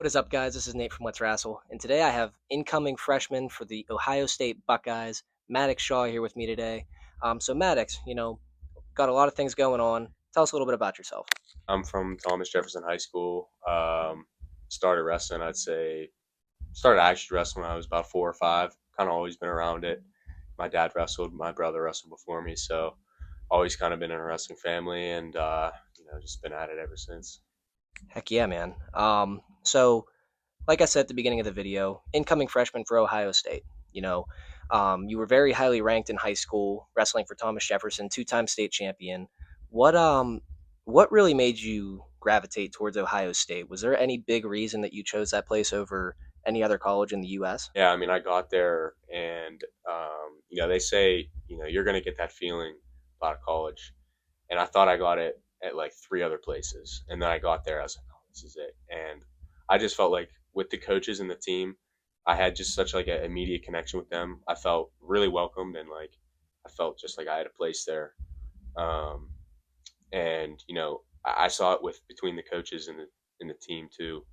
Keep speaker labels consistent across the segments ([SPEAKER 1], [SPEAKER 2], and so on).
[SPEAKER 1] What is up, guys? This is Nate from Wrassle, and today I have incoming freshman for the Ohio State Buckeyes, Maddox Shaw, here with me today. So Maddox, got a lot of things going on. Tell us a little bit about yourself.
[SPEAKER 2] I'm from Thomas Jefferson High School. Started wrestling, I'd say, started actually wrestling when I was about 4 or 5. Kind of always been around it. My dad wrestled, my brother wrestled before me, so always kind of been in a wrestling family, and just been at it ever since.
[SPEAKER 1] Heck yeah, man. So like I said at the beginning of the video, incoming freshman for Ohio State. You know, you were very highly ranked in high school, wrestling for Thomas Jefferson, two-time state champion. What um, what really made you gravitate towards Ohio State? Was there any big reason that you chose that place over any other college in the U.S.?
[SPEAKER 2] Yeah, I mean, I got there, and they say you're gonna get that feeling about college, and I thought I got it at like 3 other places, and then I got there, I was like, oh, this is it, and I just felt like with the coaches and the team, I had just such like an immediate connection with them. I felt really welcomed, and like I felt just like I had a place there. Um, and I saw it with between the coaches and the team too.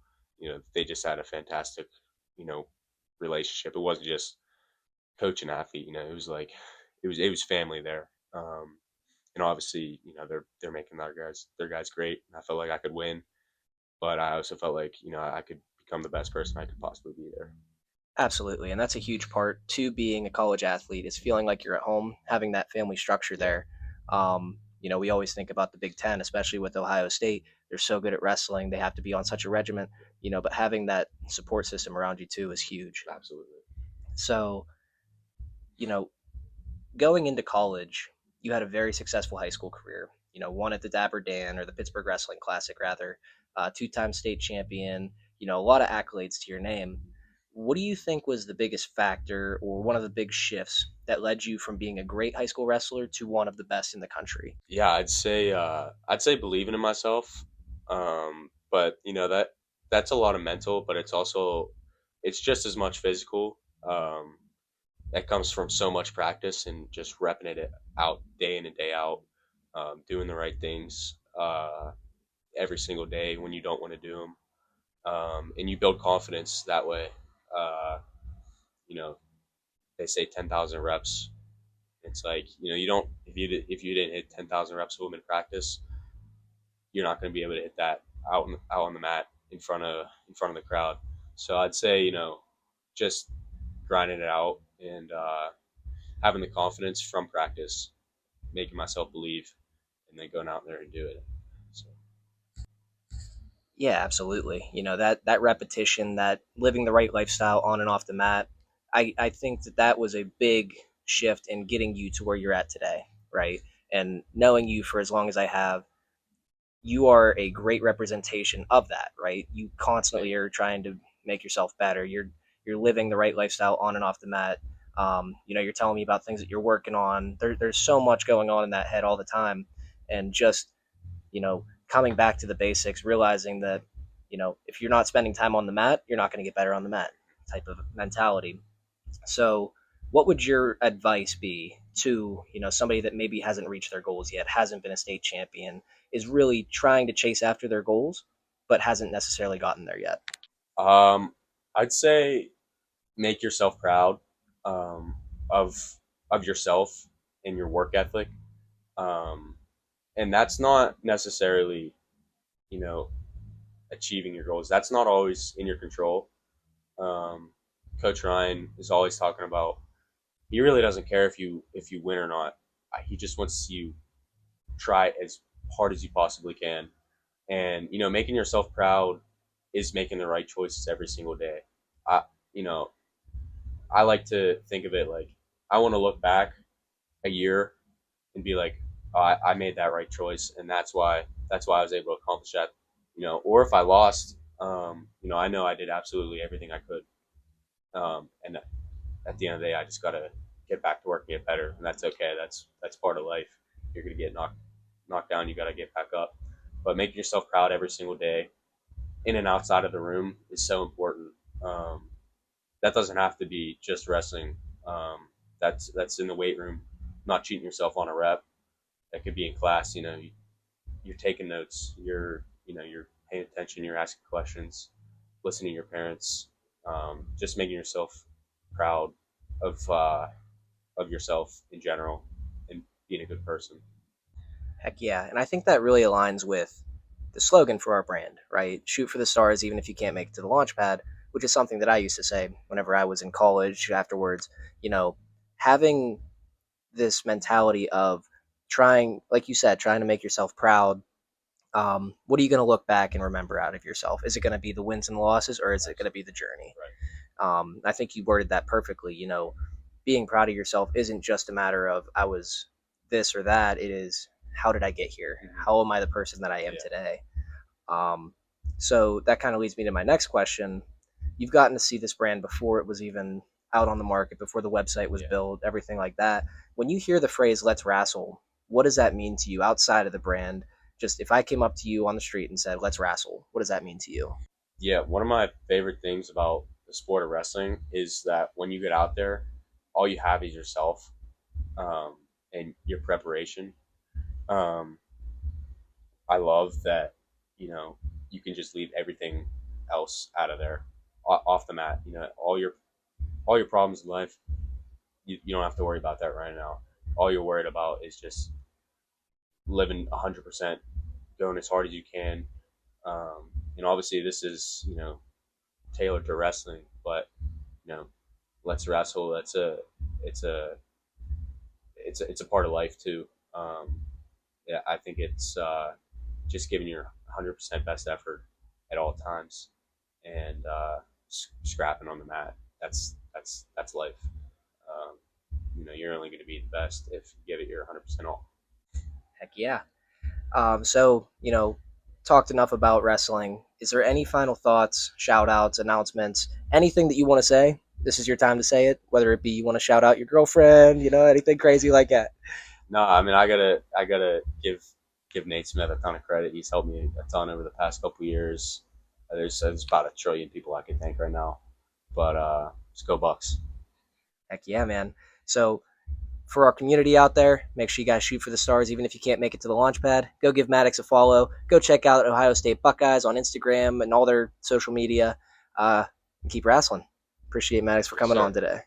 [SPEAKER 2] They just had a fantastic you know relationship. It wasn't just coach and athlete. It was like it was family there. And obviously, they're making their guys great. And I felt like I could win, but I also felt like I could become the best person I could possibly be there.
[SPEAKER 1] Absolutely, and that's a huge part to being a college athlete is feeling like you're at home, having that family structure
[SPEAKER 2] Yeah,
[SPEAKER 1] there. We always think about the Big Ten, especially with Ohio State. They're so good at wrestling; they have to be on such a regiment, But having that support system around you too is huge.
[SPEAKER 2] absolutely.
[SPEAKER 1] So, you know, going into college, you had a very successful high school career. One at the Dapper Dan or the Pittsburgh Wrestling Classic, rather, two-time state champion. A lot of accolades to your name. What do you think was the biggest factor or one of the big shifts that led you from being a great high school wrestler to one of the best in the country?
[SPEAKER 2] Yeah, I'd say believing in myself. But that's a lot of mental, but it's just as much physical. That comes from so much practice and just repping it out day in and day out, doing the right things every single day when you don't want to do them, and you build confidence that way. Uh, you know, they say 10,000 reps. It's like you don't if you didn't hit 10,000 reps of them in practice, you're not going to be able to hit that out on the mat in front of the crowd. So I'd say just grinding it out and having the confidence from practice, making myself believe, and then going out there and do it. So
[SPEAKER 1] Yeah, absolutely. That repetition, that living the right lifestyle on and off the mat. I think that was a big shift in getting you to where you're at today, right? And knowing you for as long as I have, you are a great representation of that, right? You constantly
[SPEAKER 2] thank you.
[SPEAKER 1] are trying to make yourself better. You're living the right lifestyle on and off the mat. You're telling me about things that you're working on. There's so much going on in that head all the time, and just coming back to the basics, realizing that if you're not spending time on the mat, you're not going to get better on the mat. Type of mentality. So, what would your advice be to somebody that maybe hasn't reached their goals yet, hasn't been a state champion, is really trying to chase after their goals, but hasn't necessarily gotten there yet?
[SPEAKER 2] Um, I'd say make yourself proud um, of yourself and your work ethic, um, and that's not necessarily you know achieving your goals. That's not always in your control. Um, Coach Ryan is always talking about he really doesn't care if you win or not. He just wants to see you try as hard as you possibly can, and making yourself proud is making the right choices every single day. I you know I like to think of it like I want to look back a year and be like, oh, I made that right choice, and that's why I was able to accomplish that. Or if I lost, I know I did absolutely everything I could, and at the end of the day, I just gotta get back to work and get better, and that's okay. That's part of life. You're gonna get knocked down. You gotta get back up. But making yourself proud every single day, in and outside of the room, is so important. That doesn't have to be just wrestling. That's in the weight room, not cheating yourself on a rep. That could be in class. You're taking notes. You're paying attention. You're asking questions. listening to your parents, just making yourself proud of yourself in general, and being a good person.
[SPEAKER 1] Heck yeah. And I think that really aligns with the slogan for our brand, right? Shoot for the stars, even if you can't make it to the launch pad, which is something that I used to say whenever I was in college afterwards. You know, having this mentality of trying, like you said, trying to make yourself proud. What are you going to look back and remember out of yourself? Is it going to be the wins and losses, or is it going to be the journey?
[SPEAKER 2] Right.
[SPEAKER 1] I think you worded that perfectly. Being proud of yourself isn't just a matter of I was this or that. It is how did I get here?
[SPEAKER 2] Mm-hmm.
[SPEAKER 1] How am I the person that I am today? Um, so that kind of leads me to my next question. You've gotten to see this brand before it was even out on the market, before the website was built, everything like that. When you hear the phrase "Let's wrestle," what does that mean to you outside of the brand? Just if I came up to you on the street and said "Let's wrestle," what does that mean to you?
[SPEAKER 2] Yeah, one of my favorite things about the sport of wrestling is that when you get out there, all you have is yourself, and your preparation. Um, I love that, you know, you can just leave everything else out of there, off the mat. All your problems in life, you don't have to worry about that right now. All you're worried about is just living 100%, going as hard as you can. And obviously, this is, tailored to wrestling, but you know, let's wrestle. It's a, it's a part of life too. Yeah, I think it's just giving your 100% best effort at all times, and scrapping on the mat. That's life. Um, you're only going to be the best if you give it your 100% all.
[SPEAKER 1] Heck yeah. So, talked enough about wrestling. Is there any final thoughts, shout outs, announcements, anything that you want to say? This is your time to say it, whether it be you want to shout out your girlfriend, anything crazy like that.
[SPEAKER 2] No, I mean I gotta give Nate Smith a ton of credit. He's helped me a ton over the past couple years. There's about a trillion people I can thank right now, but let's go Bucks.
[SPEAKER 1] Heck yeah, man. So, for our community out there, make sure you guys shoot for the stars, even if you can't make it to the launch pad. Go give Maddox a follow. Go check out Ohio State Buckeyes on Instagram and all their social media. And keep wrestling. Appreciate Maddox for
[SPEAKER 2] Yes,
[SPEAKER 1] coming on
[SPEAKER 2] sir.
[SPEAKER 1] today.